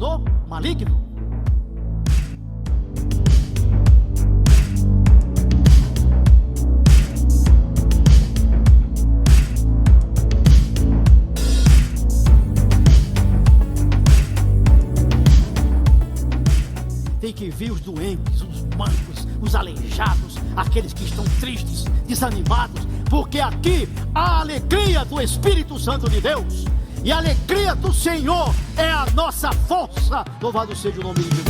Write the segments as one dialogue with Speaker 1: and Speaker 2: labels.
Speaker 1: no maligno. Tem que vir os doentes, os mancos, os aleijados, aqueles que estão tristes, desanimados, porque aqui há a alegria do Espírito Santo de Deus, e a alegria do Senhor é a nossa força. Louvado seja o nome de Jesus.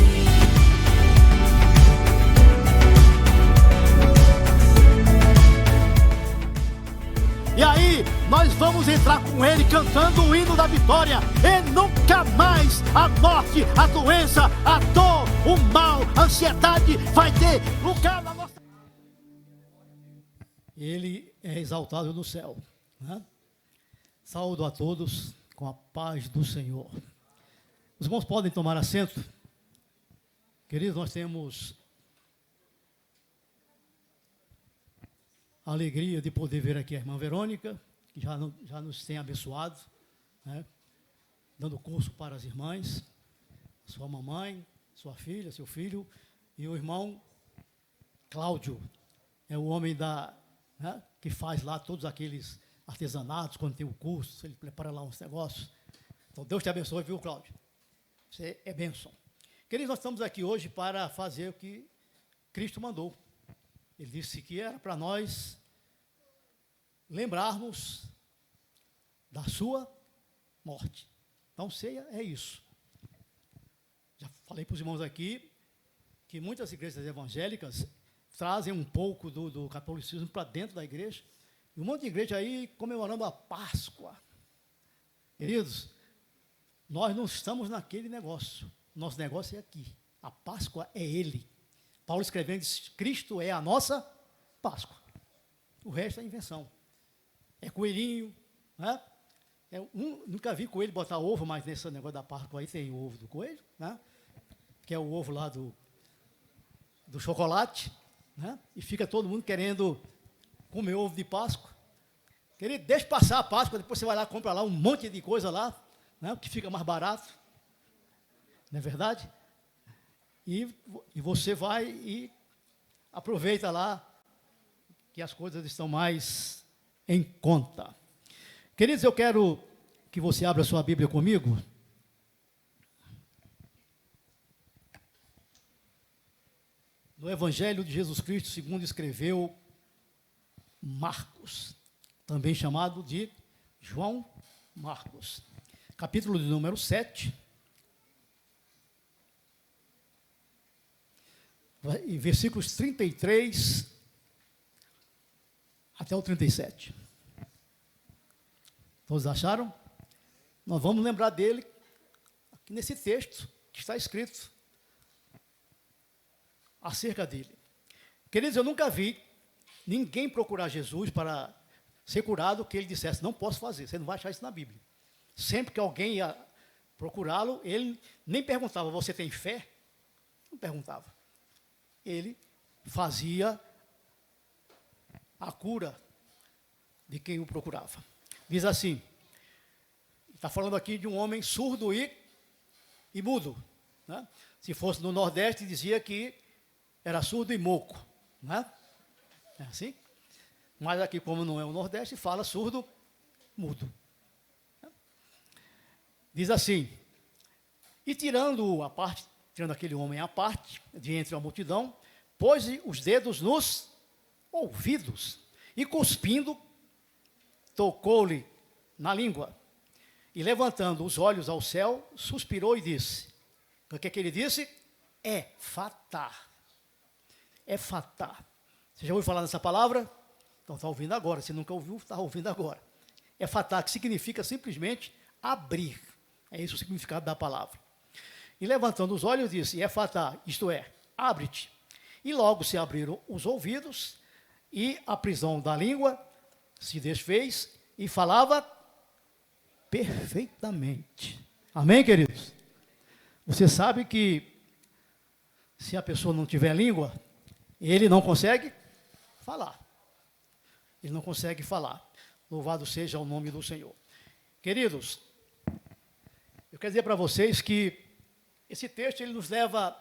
Speaker 1: E aí, nós vamos entrar com ele cantando o hino da vitória. E nunca mais a morte, a doença, a dor, o mal, a ansiedade vai ter lugar na nossa... Ele é exaltado no céu, né? Saúdo a todos com a paz do Senhor. Os irmãos podem tomar assento. Queridos, nós temos a alegria de poder ver aqui a irmã Verônica, que já nos tem abençoado, né? Dando curso para as irmãs, sua mamãe, sua filha, seu filho, e o irmão Cláudio, é o homem né, que faz lá todos aqueles artesanatos, quando tem o curso, ele prepara lá uns negócios. Então, Deus te abençoe, viu, Cláudio? Você é bênção. Queridos, nós estamos aqui hoje para fazer o que Cristo mandou. Ele disse que era para nós lembrarmos da sua morte. Então, ceia é isso. Já falei para os irmãos aqui que muitas igrejas evangélicas trazem um pouco do catolicismo para dentro da igreja. E um monte de igreja aí comemorando a Páscoa. Queridos, nós não estamos naquele negócio. Nosso negócio é aqui. A Páscoa é Ele. Paulo escrevendo diz, Cristo é a nossa Páscoa. O resto é invenção. É coelhinho, né? Nunca vi coelho botar ovo, mas nesse negócio da Páscoa aí tem o ovo do coelho, né? Que é o ovo lá do chocolate, né? E fica todo mundo querendo comer ovo de Páscoa. Querido, deixa passar a Páscoa, depois você vai lá, compra lá um monte de coisa lá, né? Que fica mais barato. Não é verdade? E você vai e aproveita lá que as coisas estão mais em conta. Queridos, eu quero que você abra sua Bíblia comigo. No Evangelho de Jesus Cristo, segundo escreveu Marcos, também chamado de João Marcos, capítulo de número 7. Em versículos 33 até o 37. Todos acharam? Nós vamos lembrar dele aqui nesse texto que está escrito acerca dele. Queridos, eu nunca vi ninguém procurar Jesus para ser curado que ele dissesse, não posso fazer, você não vai achar isso na Bíblia. Sempre que alguém ia procurá-lo, ele nem perguntava, você tem fé? Não perguntava. Ele fazia a cura de quem o procurava. Diz assim, está falando aqui de um homem surdo e mudo, né? Se fosse no Nordeste, dizia que era surdo e moco, né? É assim? Mas aqui, como não é o Nordeste, fala surdo, mudo. Diz assim, e tirando aquele homem à parte, de entre a multidão, pôs os dedos nos ouvidos, e cuspindo, tocou-lhe na língua, e levantando os olhos ao céu, suspirou e disse, o que é que ele disse? Efatá. Efatá. Você já ouviu falar nessa palavra? Então está ouvindo agora, se nunca ouviu, está ouvindo agora. Efatá, que significa simplesmente abrir, é esse o significado da palavra. E levantando os olhos disse, Efatá, isto é, abre-te. E logo se abriram os ouvidos, e a prisão da língua se desfez, e falava perfeitamente. Amém, queridos? Você sabe que se a pessoa não tiver língua, ele não consegue falar. Ele não consegue falar. Louvado seja o nome do Senhor. Queridos, eu quero dizer para vocês que esse texto ele nos leva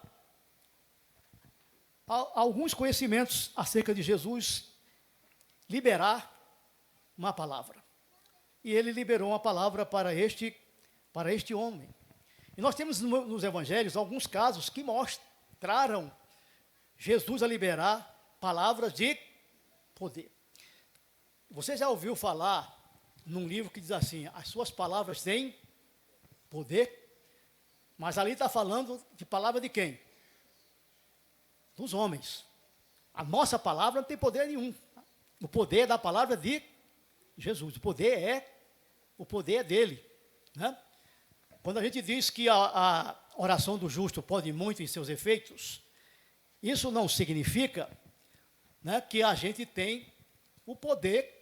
Speaker 1: a alguns conhecimentos acerca de Jesus liberar uma palavra. E ele liberou uma palavra para este homem. E nós temos nos evangelhos alguns casos que mostraram Jesus a liberar palavras de poder. Você já ouviu falar num livro que diz assim, as suas palavras têm poder? Mas ali está falando de palavra de quem? Dos homens. A nossa palavra não tem poder nenhum. O poder é da palavra de Jesus. O poder é dele. Né? Quando a gente diz que a oração do justo pode muito em seus efeitos, isso não significa, né, que a gente tem o poder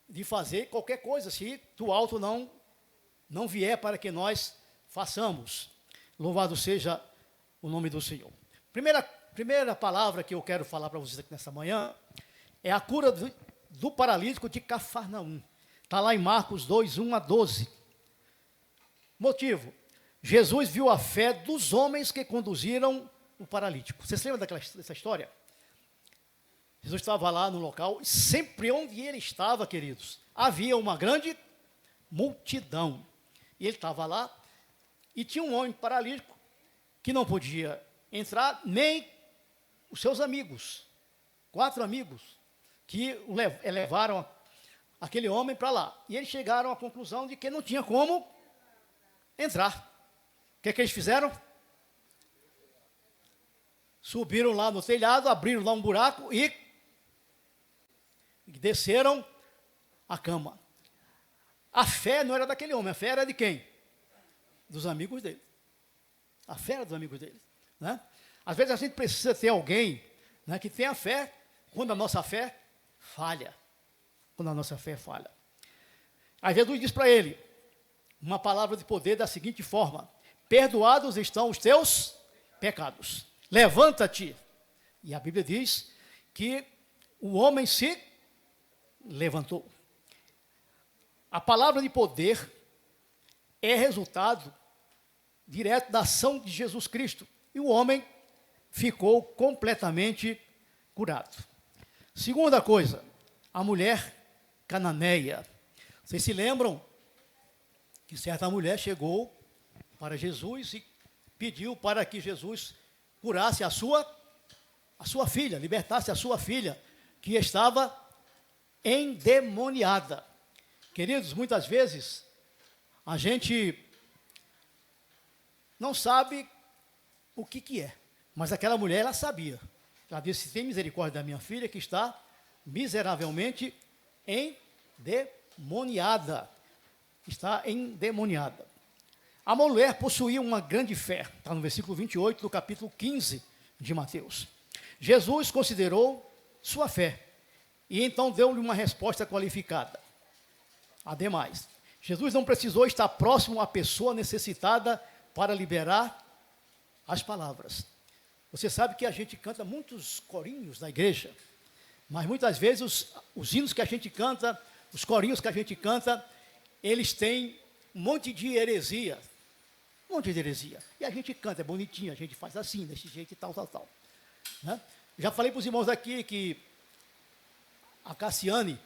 Speaker 1: de fazer qualquer coisa, se do alto não vier para que nós façamos. Louvado seja o nome do Senhor. Primeira palavra que eu quero falar para vocês aqui nessa manhã é a cura do paralítico de Cafarnaum. Está lá em Marcos 2, 1 a 12. Motivo: Jesus viu a fé dos homens que conduziram o paralítico. Você se lembra dessa história? Jesus estava lá no local, e sempre onde ele estava, queridos, havia uma grande multidão. E ele estava lá, e tinha um homem paralítico, que não podia entrar, nem os seus amigos, 4 amigos, que levaram aquele homem para lá. E eles chegaram à conclusão de que não tinha como entrar. O que eles fizeram? Subiram lá no telhado, abriram lá um buraco e desceram a cama. A fé não era daquele homem, a fé era de quem? Dos amigos dele. A fé era dos amigos dele. Né? Às vezes a gente precisa ter alguém, né, que tenha fé quando a nossa fé falha. Quando a nossa fé falha. Aí Jesus diz para ele uma palavra de poder da seguinte forma: perdoados estão os teus pecados. Levanta-te. E a Bíblia diz que o homem se levantou. A palavra de poder é resultado direto da ação de Jesus Cristo. E o homem ficou completamente curado. Segunda coisa, a mulher cananeia. Vocês se lembram que certa mulher chegou para Jesus e pediu para que Jesus curasse a sua filha, libertasse a sua filha, que estava endemoniada. Queridos, muitas vezes a gente não sabe o que é, mas aquela mulher, ela sabia. Ela disse: tem misericórdia da minha filha, que está miseravelmente endemoniada. Está endemoniada. A mulher possuía uma grande fé. Está no versículo 28 do capítulo 15 de Mateus. Jesus considerou sua fé e então deu-lhe uma resposta qualificada. Ademais, Jesus não precisou estar próximo à pessoa necessitada para liberar as palavras. Você sabe que a gente canta muitos corinhos na igreja, mas muitas vezes os hinos que a gente canta, os corinhos que a gente canta, eles têm um monte de heresia. Um monte de heresia. E a gente canta, é bonitinho, a gente faz assim, desse jeito e tal. Né? Já falei para os irmãos aqui que a Cassiane,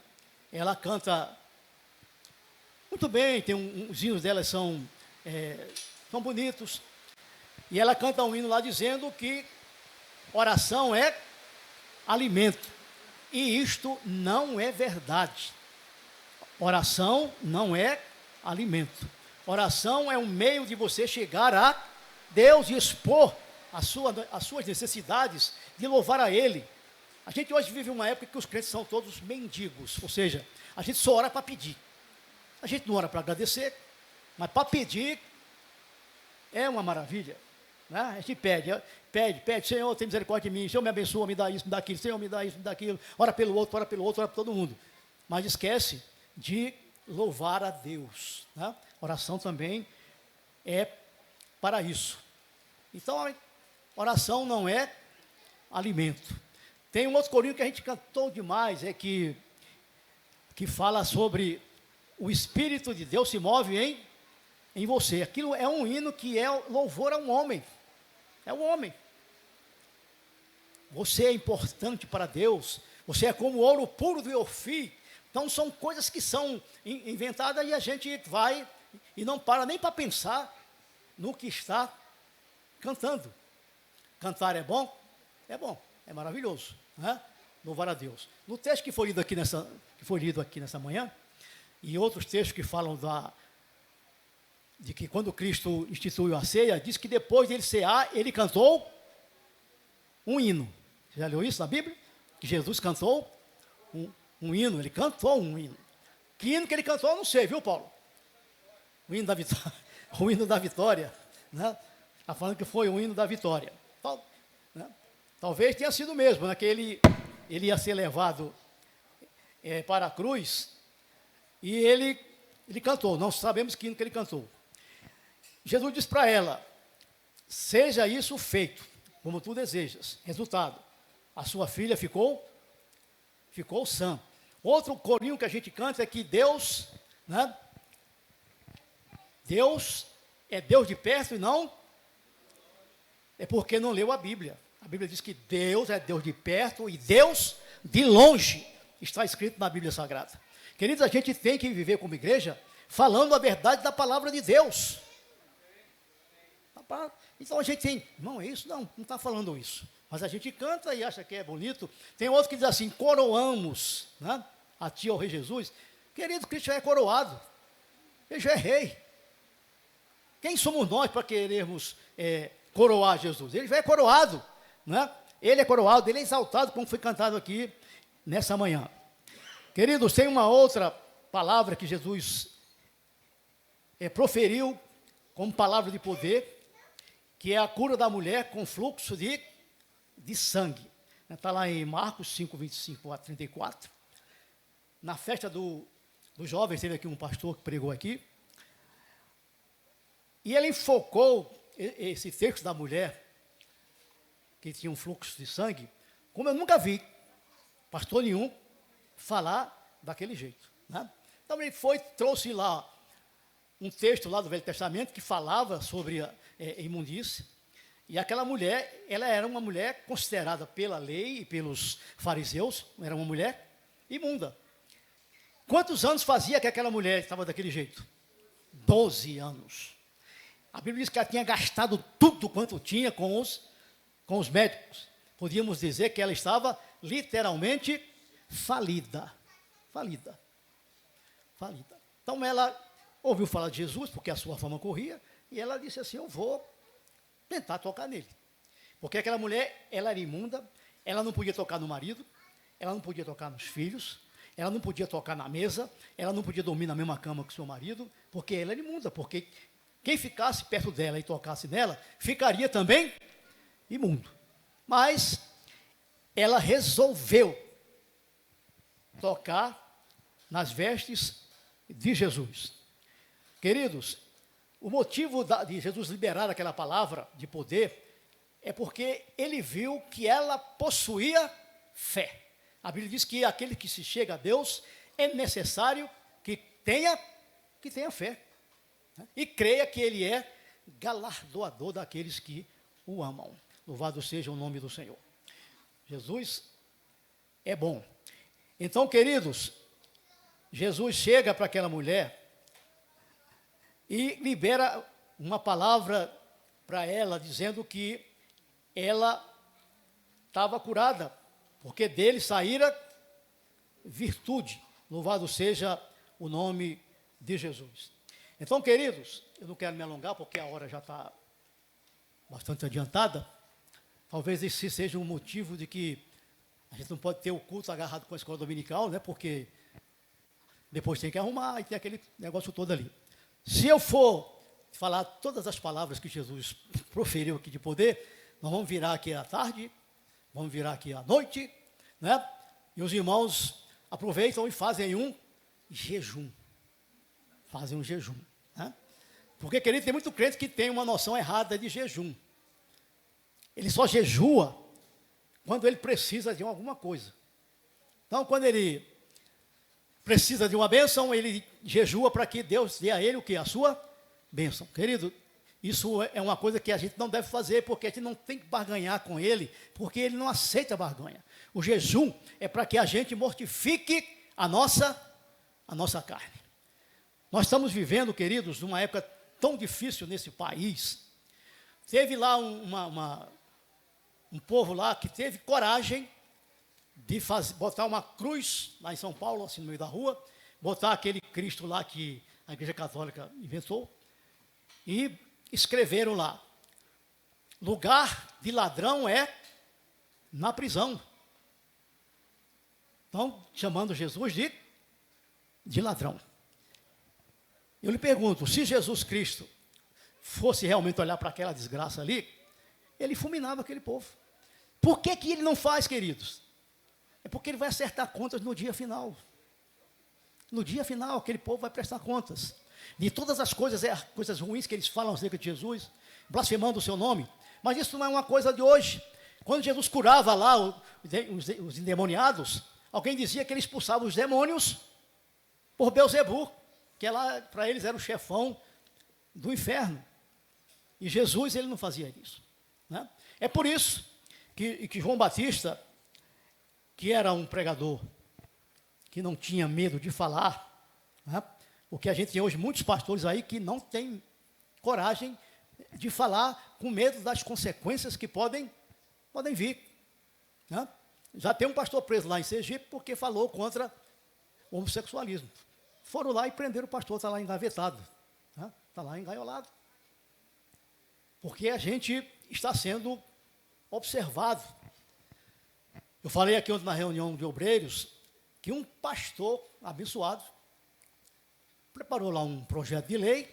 Speaker 1: ela canta muito bem, os hinos dela são bonitos. E ela canta um hino lá dizendo que oração é alimento. E isto não é verdade. Oração não é alimento. Oração é um meio de você chegar a Deus e expor as suas necessidades, de louvar a Ele. A gente hoje vive uma época que os crentes são todos mendigos, ou seja, a gente só ora para pedir. A gente não ora para agradecer, mas para pedir é uma maravilha. Né? A gente pede, Senhor, tem misericórdia de mim, Senhor, me abençoa, me dá isso, me dá aquilo, Senhor, me dá isso, me dá aquilo, ora pelo outro, ora para todo mundo. Mas esquece de louvar a Deus. Né? Oração também é para isso. Então, a oração não é alimento. Tem um outro corinho que a gente cantou demais, que fala sobre o Espírito de Deus se move em em você. Aquilo é um hino que é louvor a um homem. É um homem. Você é importante para Deus. Você é como o ouro puro do Ofir. Então são coisas que são inventadas e a gente vai e não para nem para pensar no que está cantando. Cantar é bom? É bom, é maravilhoso, né? Louvar a Deus. No texto que foi lido aqui nessa manhã, e outros textos que falam de que quando Cristo instituiu a ceia, diz que depois dele cear, ele cantou um hino. Você já leu isso na Bíblia? Que Jesus cantou um hino, ele cantou um hino. Que hino que ele cantou, eu não sei, viu, Paulo? O hino da vitória, o hino da vitória, né? Está falando que foi o hino da vitória. Né? Talvez tenha sido mesmo, né? Que ele ia ser levado para a cruz, e ele cantou, não sabemos que hino que ele cantou. Jesus disse para ela: seja isso feito, como tu desejas. Resultado, a sua filha ficou sã. Outro corinho que a gente canta é que Deus, né? Deus é Deus de perto e não, é porque não leu a Bíblia. A Bíblia diz que Deus é Deus de perto e Deus de longe. Está escrito na Bíblia Sagrada. Queridos, a gente tem que viver como igreja falando a verdade da palavra de Deus. Então a gente tem, não é isso? Não está falando isso. Mas a gente canta e acha que é bonito. Tem outro que diz assim: coroamos, né, a ti, ao Rei Jesus. Querido, Cristo já é coroado. Ele já é rei. Quem somos nós para querermos coroar Jesus? Ele já é coroado, né? Ele é coroado, ele é exaltado, como foi cantado aqui nessa manhã. Queridos, tem uma outra palavra que Jesus proferiu como palavra de poder, que é a cura da mulher com fluxo de sangue. Está lá em Marcos 5, 25 a 34. Na festa dos jovens, teve aqui um pastor que pregou aqui, e ele enfocou esse texto da mulher, que tinha um fluxo de sangue, como eu nunca vi pastor nenhum falar daquele jeito, né? Então ele trouxe lá um texto lá do Velho Testamento que falava sobre a imundície, e aquela mulher, ela era uma mulher considerada pela lei e pelos fariseus, era uma mulher imunda. Quantos anos fazia que aquela mulher estava daquele jeito? 12 anos. A Bíblia diz que ela tinha gastado tudo quanto tinha com os médicos. Podíamos dizer que ela estava literalmente falida. Falida. Então ela ouviu falar de Jesus, porque a sua fama corria, e ela disse assim: eu vou tentar tocar nele. Porque aquela mulher, ela era imunda, ela não podia tocar no marido, ela não podia tocar nos filhos, ela não podia tocar na mesa, ela não podia dormir na mesma cama que o seu marido, porque ela era imunda, porque quem ficasse perto dela e tocasse nela, ficaria também imundo. Mas ela resolveu tocar nas vestes de Jesus. Queridos, o motivo de Jesus liberar aquela palavra de poder é porque ele viu que ela possuía fé. A Bíblia diz que aquele que se chega a Deus é necessário que tenha fé, né? E creia que ele é galardoador daqueles que o amam. Louvado seja o nome do Senhor. Jesus é bom. Então, queridos, Jesus chega para aquela mulher e libera uma palavra para ela, dizendo que ela estava curada, porque dele saíra virtude. Louvado seja o nome de Jesus. Então, queridos, eu não quero me alongar, porque a hora já está bastante adiantada. Talvez esse seja um motivo de que a gente não pode ter o culto agarrado com a escola dominical, né? Porque depois tem que arrumar e tem aquele negócio todo ali. Se eu for falar todas as palavras que Jesus proferiu aqui de poder, nós vamos virar aqui à tarde, vamos virar aqui à noite, né? E os irmãos aproveitam e fazem um jejum. Fazem um jejum, né? Porque, querido, tem muito crente que tem uma noção errada de jejum. Ele só jejua quando ele precisa de alguma coisa. Então, quando ele precisa de uma bênção, ele jejua para que Deus dê a ele o quê? A sua bênção. Querido, isso é uma coisa que a gente não deve fazer, porque a gente não tem que barganhar com ele, porque ele não aceita barganha. O jejum é para que a gente mortifique a nossa carne. Nós estamos vivendo, queridos, numa época tão difícil nesse país. Teve lá um povo lá que teve coragem de botar uma cruz lá em São Paulo, assim no meio da rua, botar aquele Cristo lá que a Igreja Católica inventou, e escreveram lá: lugar de ladrão é na prisão. Então, chamando Jesus de ladrão. Eu lhe pergunto, se Jesus Cristo fosse realmente olhar para aquela desgraça ali, ele fulminava aquele povo. Por que ele não faz, queridos? É porque ele vai acertar contas no dia final. No dia final, aquele povo vai prestar contas de todas as coisas ruins que eles falam acerca de Jesus, blasfemando o seu nome. Mas isso não é uma coisa de hoje. Quando Jesus curava lá os endemoniados, alguém dizia que ele expulsava os demônios por Belzebu, que lá para eles era o chefão do inferno. E Jesus, ele não fazia isso, né? É por isso que João Batista, que era um pregador que não tinha medo de falar, né? Porque a gente tem hoje muitos pastores aí que não têm coragem de falar com medo das consequências que podem vir, né? Já tem um pastor preso lá em Sergipe porque falou contra o homossexualismo. Foram lá e prenderam o pastor, está lá engavetado, né? Está lá engaiolado. Porque a gente está sendo observado. Eu falei aqui ontem na reunião de obreiros que um pastor abençoado preparou lá um projeto de lei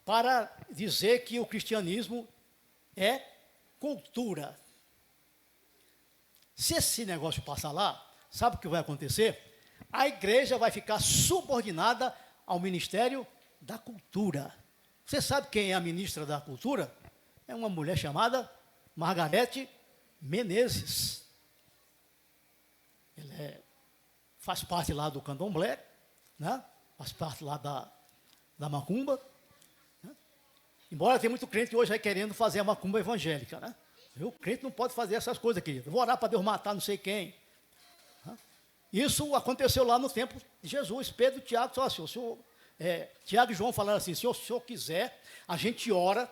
Speaker 1: para dizer que o cristianismo é cultura. Se esse negócio passar lá, sabe o que vai acontecer? A igreja vai ficar subordinada ao Ministério da Cultura. Você sabe quem é a ministra da Cultura? É uma mulher chamada Margarete Menezes. Ela faz parte lá do candomblé, né? Faz parte lá da macumba, né? Embora tenha muito crente hoje aí querendo fazer a macumba evangélica, né? O crente não pode fazer essas coisas, querido. Eu vou orar para Deus matar não sei quem. Isso aconteceu lá no tempo de Jesus. Pedro e Tiago falaram assim, Tiago e João falaram assim: se o senhor quiser, a gente ora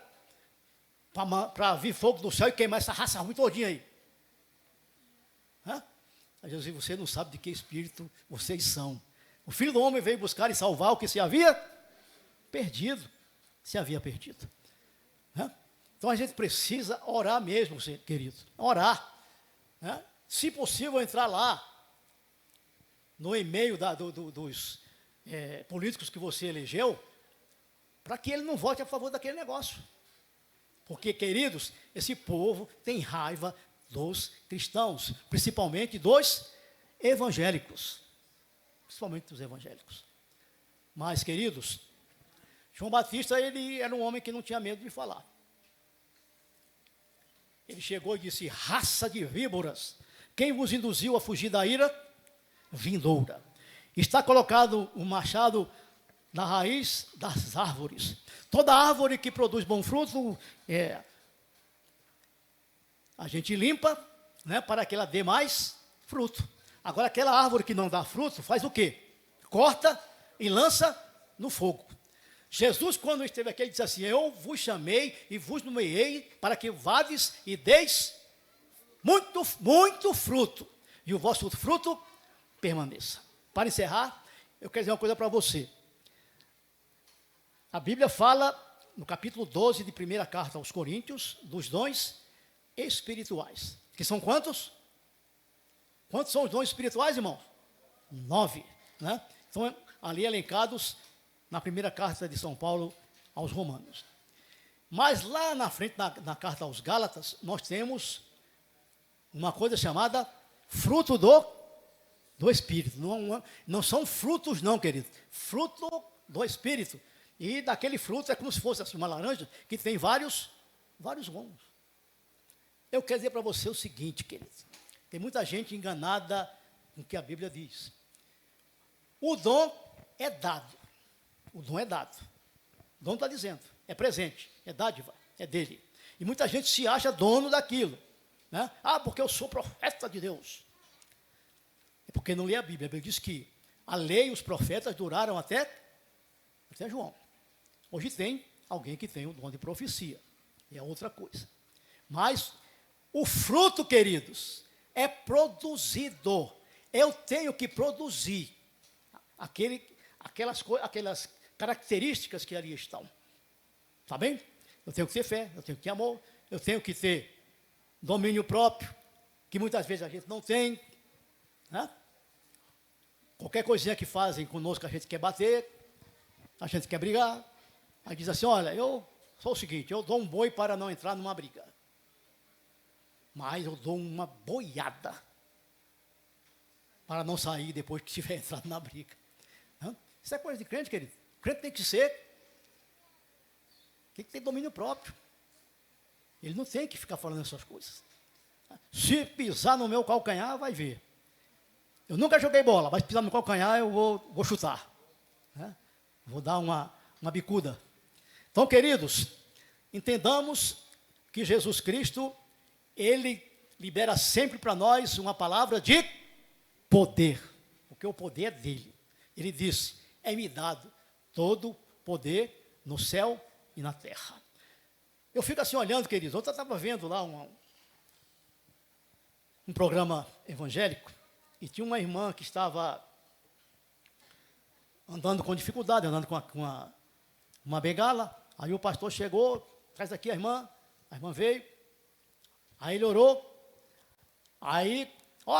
Speaker 1: para vir fogo do céu e queimar essa raça ruim todinha aí. Aí Jesus disse: você não sabe de que espírito vocês são. O Filho do Homem veio buscar e salvar o que se havia perdido. Então a gente precisa orar mesmo, querido. Orar. Né? Se possível, entrar lá no e-mail dos políticos que você elegeu, para que ele não vote a favor daquele negócio. Porque, queridos, esse povo tem raiva dos cristãos, principalmente dos evangélicos. Mas, queridos, João Batista, ele era um homem que não tinha medo de falar. Ele chegou e disse: raça de víboras, quem vos induziu a fugir da ira vindoura? Está colocado um machado na raiz das árvores. Toda árvore que produz bom fruto, a gente limpa, né, para que ela dê mais fruto. Agora, aquela árvore que não dá fruto, faz o quê? Corta e lança no fogo. Jesus, quando esteve aqui, ele disse assim: eu vos chamei e vos nomeei para que vades e deis muito, muito fruto, e o vosso fruto permaneça. Para encerrar, eu quero dizer uma coisa para você. A Bíblia fala, no capítulo 12 de 1ª carta aos Coríntios, dos dons espirituais. Que são quantos? Quantos são os dons espirituais, irmão? 9, né? Então, ali elencados na 1ª carta de São Paulo aos Romanos. Mas lá na frente, na carta aos Gálatas, nós temos uma coisa chamada fruto do Espírito. Não são frutos não, querido. Fruto do Espírito. E daquele fruto é como se fosse assim, uma laranja que tem vários gomos. Eu quero dizer para você o seguinte, querido. Tem muita gente enganada com o que a Bíblia diz. O dom é dado. O dom é dado. O dono está dizendo, é presente, é dádiva, é dele. E muita gente se acha dono daquilo, né? Ah, porque eu sou profeta de Deus. É porque não lê a Bíblia. A Bíblia diz que a lei e os profetas duraram até João. Hoje tem alguém que tem o dom de profecia, é outra coisa. Mas o fruto, queridos, é produzido. Eu tenho que produzir aquelas características que ali estão. Está bem? Eu tenho que ter fé, eu tenho que ter amor, eu tenho que ter domínio próprio, que muitas vezes a gente não tem, né? Qualquer coisinha que fazem conosco a gente quer bater, a gente quer brigar. Aí diz assim, olha, eu sou o seguinte, eu dou um boi para não entrar numa briga. Mas eu dou uma boiada para não sair depois que tiver entrado na briga. Isso é coisa de crente, querido. O crente tem que ter domínio próprio. Ele não tem que ficar falando essas coisas. Se pisar no meu calcanhar, vai ver. Eu nunca joguei bola, mas se pisar no calcanhar, eu vou chutar. Né? Vou dar uma bicuda. Então, queridos, entendamos que Jesus Cristo, Ele libera sempre para nós uma palavra de poder, porque o poder é dele. Ele disse, é-me dado todo poder no céu e na terra. Eu fico assim olhando, queridos, ontem eu estava vendo lá um programa evangélico, e tinha uma irmã que estava andando com dificuldade, andando com uma bengala. Aí o pastor chegou, traz aqui a irmã veio, aí ele orou, aí,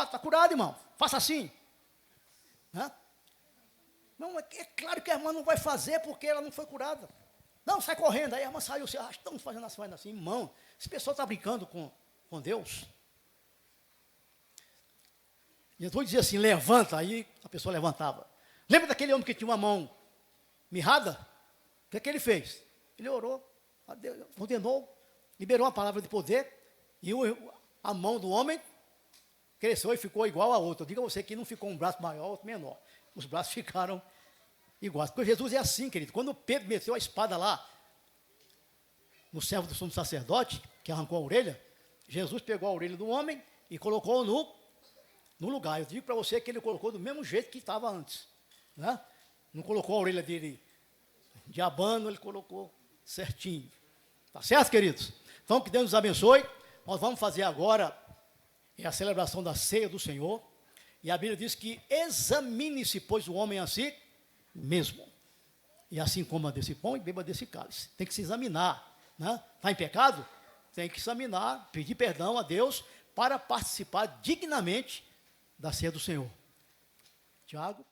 Speaker 1: está curado, irmão, faça assim. Né? Não, é claro que a irmã não vai fazer porque ela não foi curada. Não, sai correndo. Aí a irmã saiu, estamos fazendo assim, irmão, esse pessoal está brincando com Deus. Jesus dizia assim, levanta, aí a pessoa levantava. Lembra daquele homem que tinha uma mão mirrada? O que ele fez? Ele orou, ordenou, liberou uma palavra de poder, e a mão do homem cresceu e ficou igual a outra. Eu digo a você que não ficou um braço maior, outro menor. Os braços ficaram iguais. Porque Jesus é assim, querido. Quando Pedro meteu a espada lá, no servo do sumo sacerdote, que arrancou a orelha, Jesus pegou a orelha do homem e colocou no lugar. Eu digo para você que ele colocou do mesmo jeito que estava antes. Né? Não colocou a orelha dele de abano, ele colocou certinho. Tá certo, queridos? Então, que Deus nos abençoe. Nós vamos fazer agora a celebração da ceia do Senhor. E a Bíblia diz que examine-se, pois, o homem a si mesmo. E assim coma desse pão e beba desse cálice. Tem que se examinar. Né? Está em pecado? Tem que examinar, pedir perdão a Deus para participar dignamente da ceia do Senhor. Tiago?